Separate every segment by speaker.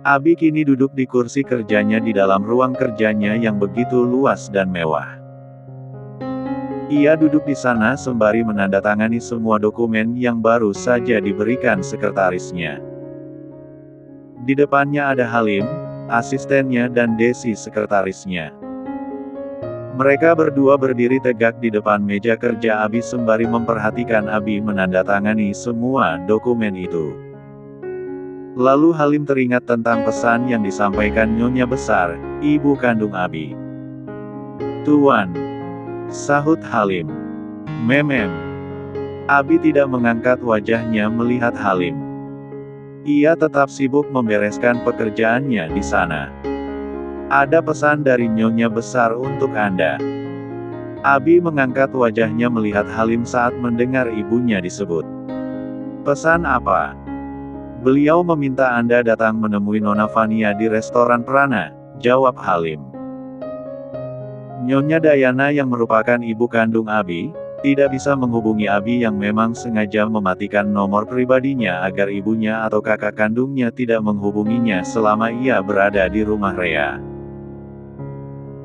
Speaker 1: Abi kini duduk di kursi kerjanya di dalam ruang kerjanya yang begitu luas dan mewah. Ia duduk di sana sembari menandatangani semua dokumen yang baru saja diberikan sekretarisnya. Di depannya ada Halim, asistennya dan Desi sekretarisnya. Mereka berdua berdiri tegak di depan meja kerja Abi sembari memperhatikan Abi menandatangani semua dokumen itu. Lalu Halim teringat tentang pesan yang disampaikan Nyonya Besar, ibu kandung Abi. "Tuan," sahut Halim. "Memem." Abi tidak mengangkat wajahnya melihat Halim. Ia tetap sibuk membereskan pekerjaannya di sana. "Ada pesan dari Nyonya Besar untuk Anda." Abi mengangkat wajahnya melihat Halim saat mendengar ibunya disebut. "Pesan apa?" "Beliau meminta Anda datang menemui Nona Fania di restoran Prana," jawab Halim. Nyonya Dayana yang merupakan ibu kandung Abi, tidak bisa menghubungi Abi yang memang sengaja mematikan nomor pribadinya agar ibunya atau kakak kandungnya tidak menghubunginya selama ia berada di rumah Rea.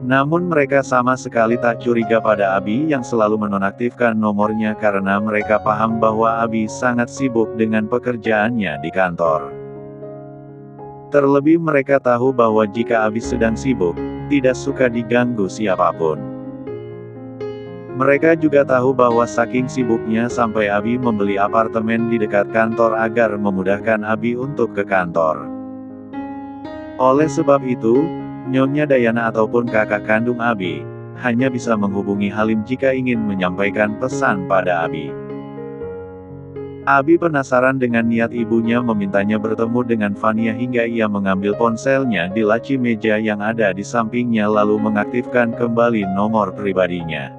Speaker 1: Namun mereka sama sekali tak curiga pada Abi yang selalu menonaktifkan nomornya karena mereka paham bahwa Abi sangat sibuk dengan pekerjaannya di kantor. Terlebih mereka tahu bahwa jika Abi sedang sibuk, tidak suka diganggu siapapun. Mereka juga tahu bahwa saking sibuknya sampai Abi membeli apartemen di dekat kantor agar memudahkan Abi untuk ke kantor. Oleh sebab itu, Nyonya Dayana ataupun kakak kandung Abi, hanya bisa menghubungi Halim jika ingin menyampaikan pesan pada Abi. Abi penasaran dengan niat ibunya memintanya bertemu dengan Fania hingga ia mengambil ponselnya di laci meja yang ada di sampingnya lalu mengaktifkan kembali nomor pribadinya.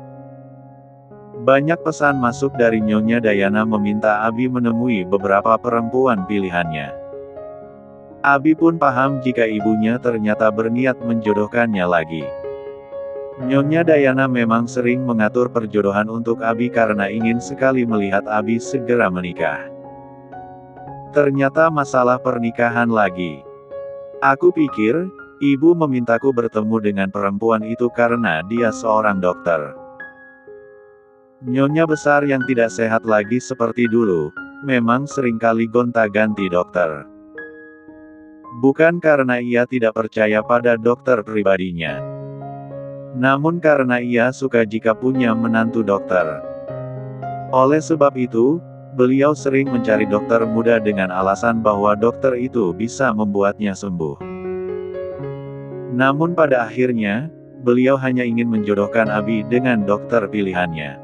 Speaker 1: Banyak pesan masuk dari Nyonya Dayana meminta Abi menemui beberapa perempuan pilihannya. Abi pun paham jika ibunya ternyata berniat menjodohkannya lagi. Nyonya Dayana memang sering mengatur perjodohan untuk Abi karena ingin sekali melihat Abi segera menikah. Ternyata masalah pernikahan lagi. "Aku pikir, ibu memintaku bertemu dengan perempuan itu karena dia seorang dokter." Nyonya Besar yang tidak sehat lagi seperti dulu, memang seringkali gonta-ganti dokter. Bukan karena ia tidak percaya pada dokter pribadinya. Namun karena ia suka jika punya menantu dokter. Oleh sebab itu, beliau sering mencari dokter muda dengan alasan bahwa dokter itu bisa membuatnya sembuh. Namun pada akhirnya, beliau hanya ingin menjodohkan Abi dengan dokter pilihannya.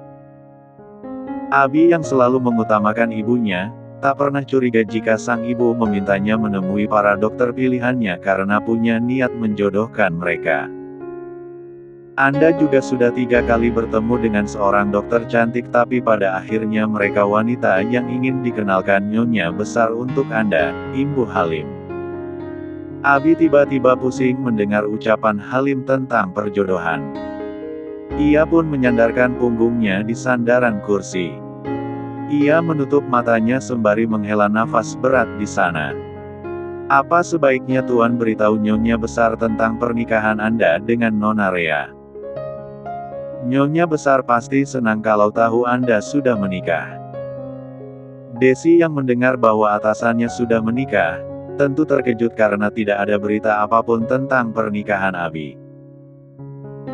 Speaker 1: Abi yang selalu mengutamakan ibunya, tak pernah curiga jika sang ibu memintanya menemui para dokter pilihannya karena punya niat menjodohkan mereka. "Anda juga sudah 3 kali bertemu dengan seorang dokter cantik tapi pada akhirnya mereka wanita yang ingin dikenalkan Nyonya Besar untuk Anda," imbuh Halim. Abi tiba-tiba pusing mendengar ucapan Halim tentang perjodohan. Ia pun menyandarkan punggungnya di sandaran kursi. Ia menutup matanya sembari menghela nafas berat di sana. "Apa sebaiknya Tuan beritahu Nyonya Besar tentang pernikahan Anda dengan Nona Rea? Nyonya Besar pasti senang kalau tahu Anda sudah menikah." Desi yang mendengar bahwa atasannya sudah menikah, tentu terkejut karena tidak ada berita apapun tentang pernikahan Abi.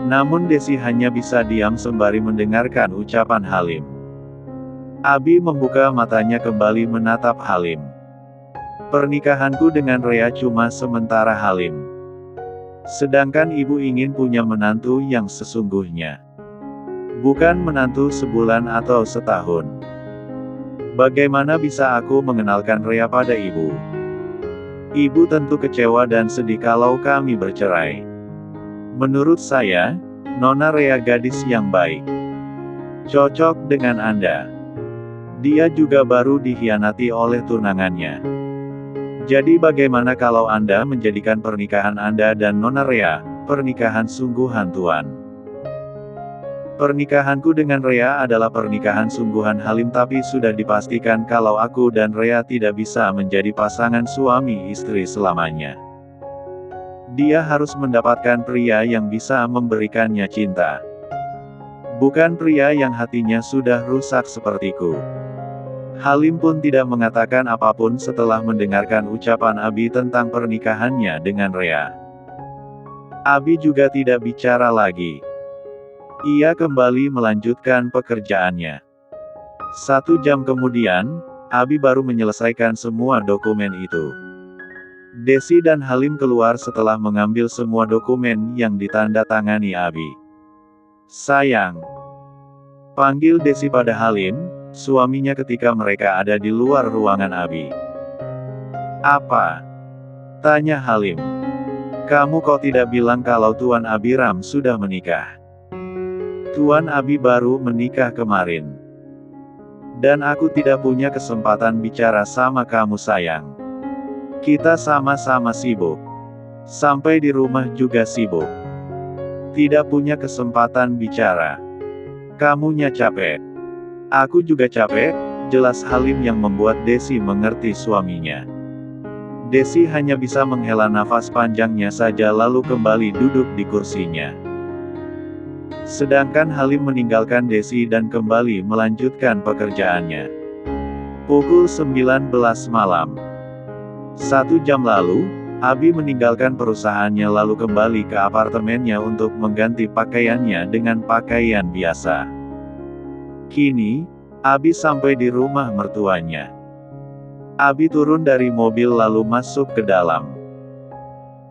Speaker 1: Namun Desi hanya bisa diam sembari mendengarkan ucapan Halim. Abi membuka matanya kembali menatap Halim. "Pernikahanku dengan Rea cuma sementara Halim. Sedangkan ibu ingin punya menantu yang sesungguhnya. Bukan menantu sebulan atau setahun. Bagaimana bisa aku mengenalkan Rea pada ibu? Ibu tentu kecewa dan sedih kalau kami bercerai. Menurut saya, Nona Rea gadis yang baik. Cocok dengan Anda. Dia juga baru dikhianati oleh tunangannya. Jadi bagaimana kalau Anda menjadikan pernikahan Anda dan Nona Rea, pernikahan sungguhan Tuan?" "Pernikahanku dengan Rea adalah pernikahan sungguhan Halim tapi sudah dipastikan kalau aku dan Rea tidak bisa menjadi pasangan suami istri selamanya." Dia harus mendapatkan pria yang bisa memberikannya cinta. Bukan pria yang hatinya sudah rusak sepertiku. Halim pun tidak mengatakan apapun setelah mendengarkan ucapan Abi tentang pernikahannya dengan Rea. Abi juga tidak bicara lagi. Ia kembali melanjutkan pekerjaannya. 1 jam kemudian, Abi baru menyelesaikan semua dokumen itu. Desi dan Halim keluar setelah mengambil semua dokumen yang ditandatangani Abi. Sayang. Panggil Desi pada Halim, suaminya ketika mereka ada di luar ruangan Abi. Apa? Tanya Halim. Kamu kok tidak bilang kalau Tuan Abiram sudah menikah? Tuan Abi baru menikah kemarin. Dan aku tidak punya kesempatan bicara sama kamu sayang. Kita sama-sama sibuk. Sampai di rumah juga sibuk. Tidak punya kesempatan bicara. Kamunya capek. Aku juga capek, jelas Halim yang membuat Desi mengerti suaminya. Desi hanya bisa menghela nafas panjangnya saja lalu kembali duduk di kursinya. Sedangkan Halim meninggalkan Desi dan kembali melanjutkan pekerjaannya. Pukul 19 malam. 1 jam lalu, Abi meninggalkan perusahaannya lalu kembali ke apartemennya untuk mengganti pakaiannya dengan pakaian biasa. Kini, Abi sampai di rumah mertuanya. Abi turun dari mobil lalu masuk ke dalam.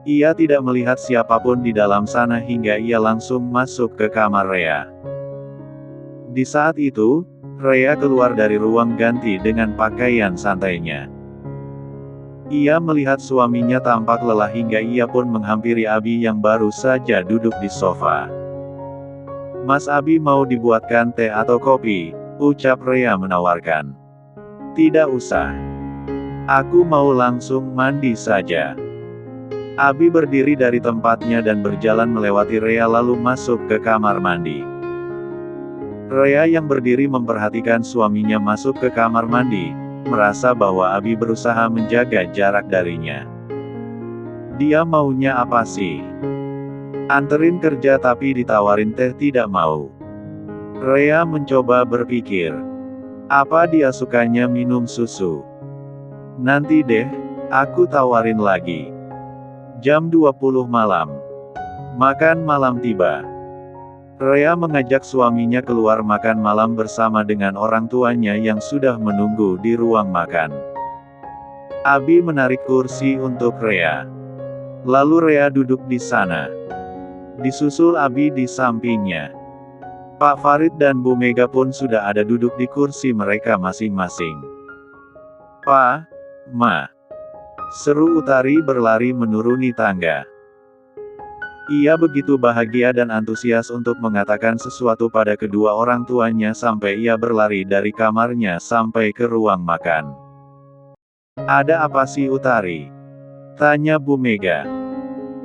Speaker 1: Ia tidak melihat siapapun di dalam sana hingga ia langsung masuk ke kamar Rea. Di saat itu, Rea keluar dari ruang ganti dengan pakaian santainya. Ia melihat suaminya tampak lelah hingga ia pun menghampiri Abi yang baru saja duduk di sofa. Mas Abi mau dibuatkan teh atau kopi? Ucap Rea menawarkan. Tidak usah. Aku mau langsung mandi saja. Abi berdiri dari tempatnya dan berjalan melewati Rea lalu masuk ke kamar mandi. Rea yang berdiri memperhatikan suaminya masuk ke kamar mandi, merasa bahwa Abi berusaha menjaga jarak darinya. Dia maunya apa sih? Anterin kerja tapi ditawarin teh tidak mau. Rea mencoba berpikir. Apa dia sukanya minum susu? Nanti deh, aku tawarin lagi. Jam 20 malam. Makan malam tiba. Rea mengajak suaminya keluar makan malam bersama dengan orang tuanya yang sudah menunggu di ruang makan. Abi menarik kursi untuk Rea. Lalu Rea duduk di sana. Disusul Abi di sampingnya. Pak Farid dan Bu Mega pun sudah ada duduk di kursi mereka masing-masing. Pa, Ma. Seru Utari berlari menuruni tangga. Ia begitu bahagia dan antusias untuk mengatakan sesuatu pada kedua orang tuanya sampai ia berlari dari kamarnya sampai ke ruang makan. Ada apa sih Utari? Tanya Bu Mega.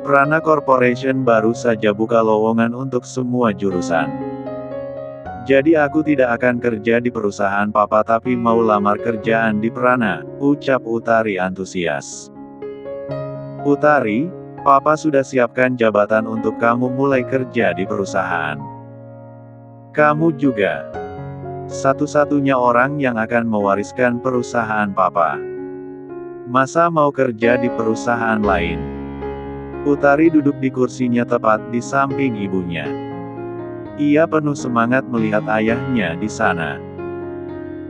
Speaker 1: Prana Corporation baru saja buka lowongan untuk semua jurusan. Jadi aku tidak akan kerja di perusahaan papa tapi mau lamar kerjaan di Prana, ucap Utari antusias. Utari, papa sudah siapkan jabatan untuk kamu mulai kerja di perusahaan. Kamu juga satu-satunya orang yang akan mewariskan perusahaan papa. Masa mau kerja di perusahaan lain? Utari duduk di kursinya tepat di samping ibunya. Ia penuh semangat melihat ayahnya di sana.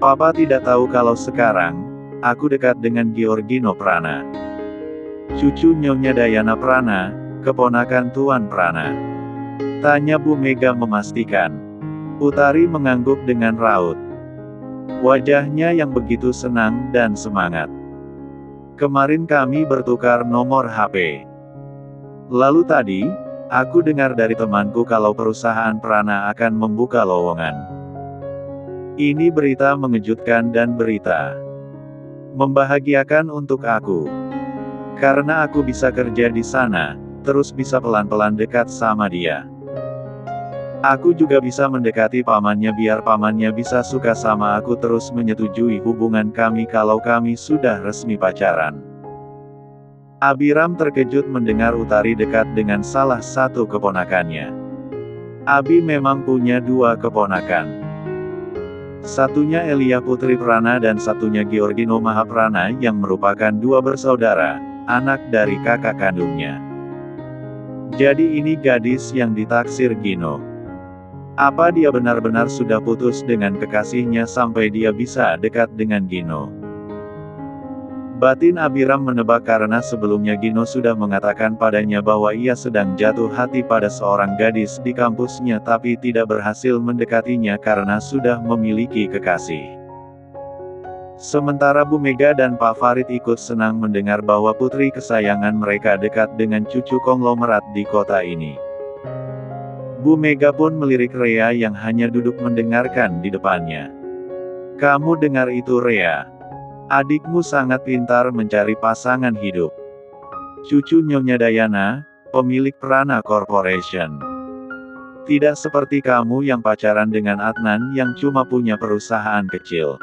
Speaker 1: Papa tidak tahu kalau sekarang, aku dekat dengan Giorgino Prana. Cucu Nyonya Dayana Prana, keponakan Tuan Prana. Tanya Bu Mega memastikan. Utari mengangguk dengan raut. Wajahnya yang begitu senang dan semangat. Kemarin kami bertukar nomor HP. Lalu tadi, aku dengar dari temanku kalau perusahaan Prana akan membuka lowongan. Ini berita mengejutkan dan berita membahagiakan untuk aku. Karena aku bisa kerja di sana, terus bisa pelan-pelan dekat sama dia. Aku juga bisa mendekati pamannya biar pamannya bisa suka sama aku terus menyetujui hubungan kami kalau kami sudah resmi pacaran. Abiram terkejut mendengar Utari dekat dengan salah satu keponakannya. Abi memang punya dua keponakan. Satunya Elia Putri Prana dan satunya Georgino Mahaprana yang merupakan dua bersaudara, anak dari kakak kandungnya. Jadi ini gadis yang ditaksir Gino. Apa dia benar-benar sudah putus dengan kekasihnya sampai dia bisa dekat dengan Gino? Batin Abiram menebak karena sebelumnya Gino sudah mengatakan padanya bahwa ia sedang jatuh hati pada seorang gadis di kampusnya tapi tidak berhasil mendekatinya karena sudah memiliki kekasih. Sementara Bu Mega dan Pak Farid ikut senang mendengar bahwa putri kesayangan mereka dekat dengan cucu konglomerat di kota ini. Bu Mega pun melirik Rea yang hanya duduk mendengarkan di depannya. "Kamu dengar itu, Rea? Adikmu sangat pintar mencari pasangan hidup. Cucu Nyonya Dayana, pemilik Prana Corporation. Tidak seperti kamu yang pacaran dengan Adnan yang cuma punya perusahaan kecil.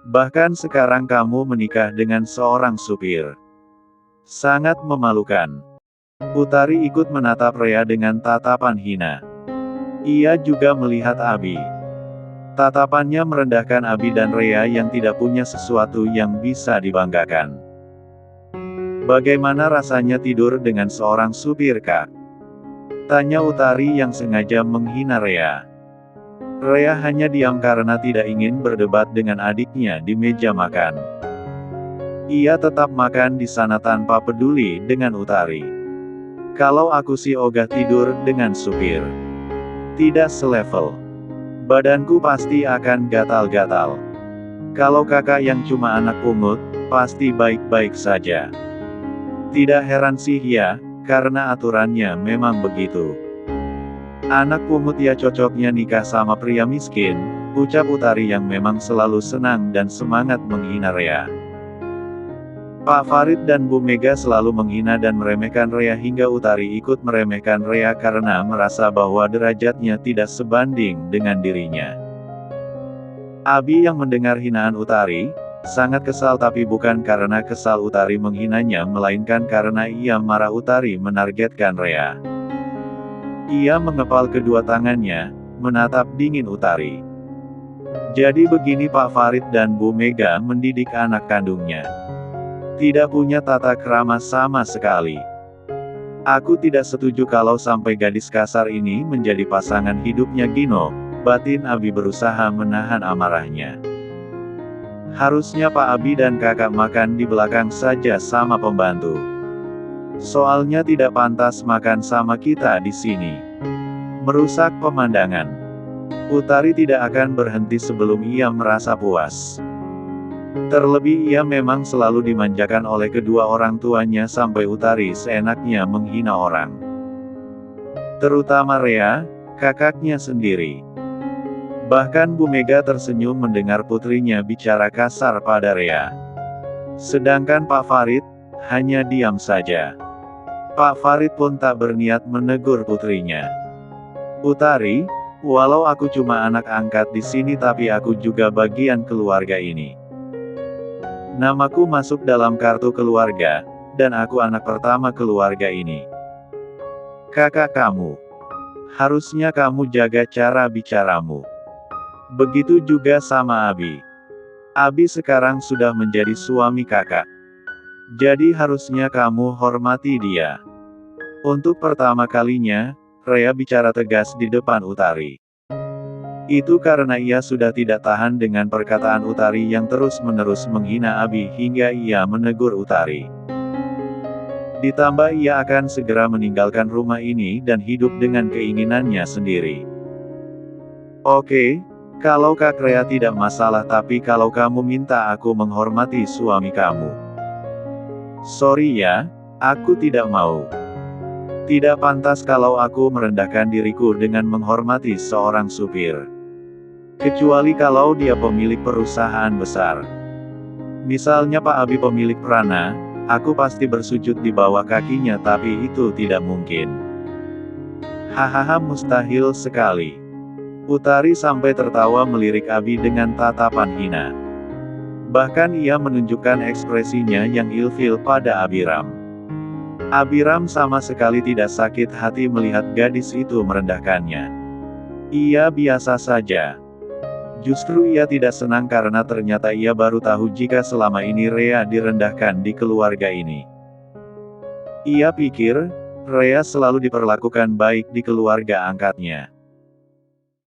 Speaker 1: Bahkan sekarang kamu menikah dengan seorang supir. Sangat memalukan." Utari ikut menatap Rea dengan tatapan hina. Ia juga melihat Abi. Tatapannya merendahkan Abi dan Rea yang tidak punya sesuatu yang bisa dibanggakan. "Bagaimana rasanya tidur dengan seorang supir, Kak?" tanya Utari yang sengaja menghina Rea. Rea hanya diam karena tidak ingin berdebat dengan adiknya di meja makan. Ia tetap makan di sana tanpa peduli dengan Utari. "Kalau aku sih ogah tidur dengan supir. Tidak selevel. Badanku pasti akan gatal-gatal. Kalau kakak yang cuma anak pungut, pasti baik-baik saja. Tidak heran sih ya, karena aturannya memang begitu. Anak pungut ya cocoknya nikah sama pria miskin," ucap Utari yang memang selalu senang dan semangat menghina Rea. Pak Farid dan Bu Mega selalu menghina dan meremehkan Rea hingga Utari ikut meremehkan Rea karena merasa bahwa derajatnya tidak sebanding dengan dirinya. Abi yang mendengar hinaan Utari, sangat kesal tapi bukan karena kesal Utari menghinanya melainkan karena ia marah Utari menargetkan Rea. Ia mengepal kedua tangannya, menatap dingin Utari. Jadi begini Pak Farid dan Bu Mega mendidik anak kandungnya. Tidak punya tata krama sama sekali. Aku tidak setuju kalau sampai gadis kasar ini menjadi pasangan hidupnya Gino, batin Abi berusaha menahan amarahnya. Harusnya Pak Abi dan kakak makan di belakang saja sama pembantu. Soalnya tidak pantas makan sama kita di sini. Merusak pemandangan. Utari tidak akan berhenti sebelum ia merasa puas. Terlebih ia memang selalu dimanjakan oleh kedua orang tuanya sampai Utari seenaknya menghina orang. Terutama Rea, kakaknya sendiri. Bahkan Bu Mega tersenyum mendengar putrinya bicara kasar pada Rea. Sedangkan Pak Farid, hanya diam saja. Pak Farid pun tak berniat menegur putrinya. "Utari, walau aku cuma anak angkat di sini tapi aku juga bagian keluarga ini. Namaku masuk dalam kartu keluarga, dan aku anak pertama keluarga ini. Kakak kamu. Harusnya kamu jaga cara bicaramu. Begitu juga sama Abi. Abi sekarang sudah menjadi suami kakak. Jadi harusnya kamu hormati dia." Untuk pertama kalinya, Rea bicara tegas di depan Utari. Itu karena ia sudah tidak tahan dengan perkataan Utari yang terus-menerus menghina Abi hingga ia menegur Utari. Ditambah ia akan segera meninggalkan rumah ini dan hidup dengan keinginannya sendiri. "Oke, kalau Kak Rea tidak masalah tapi kalau kamu minta aku menghormati suami kamu. Sorry ya, aku tidak mau. Tidak pantas kalau aku merendahkan diriku dengan menghormati seorang supir. Kecuali kalau dia pemilik perusahaan besar. Misalnya Pak Abi pemilik Prana, aku pasti bersujud di bawah kakinya tapi itu tidak mungkin." "Hahaha mustahil sekali." Utari sampai tertawa melirik Abi dengan tatapan hina. Bahkan ia menunjukkan ekspresinya yang ilfil pada Abiram. Abiram sama sekali tidak sakit hati melihat gadis itu merendahkannya. Ia biasa saja. Justru ia tidak senang karena ternyata ia baru tahu jika selama ini Rea direndahkan di keluarga ini. Ia pikir, Rea selalu diperlakukan baik di keluarga angkatnya.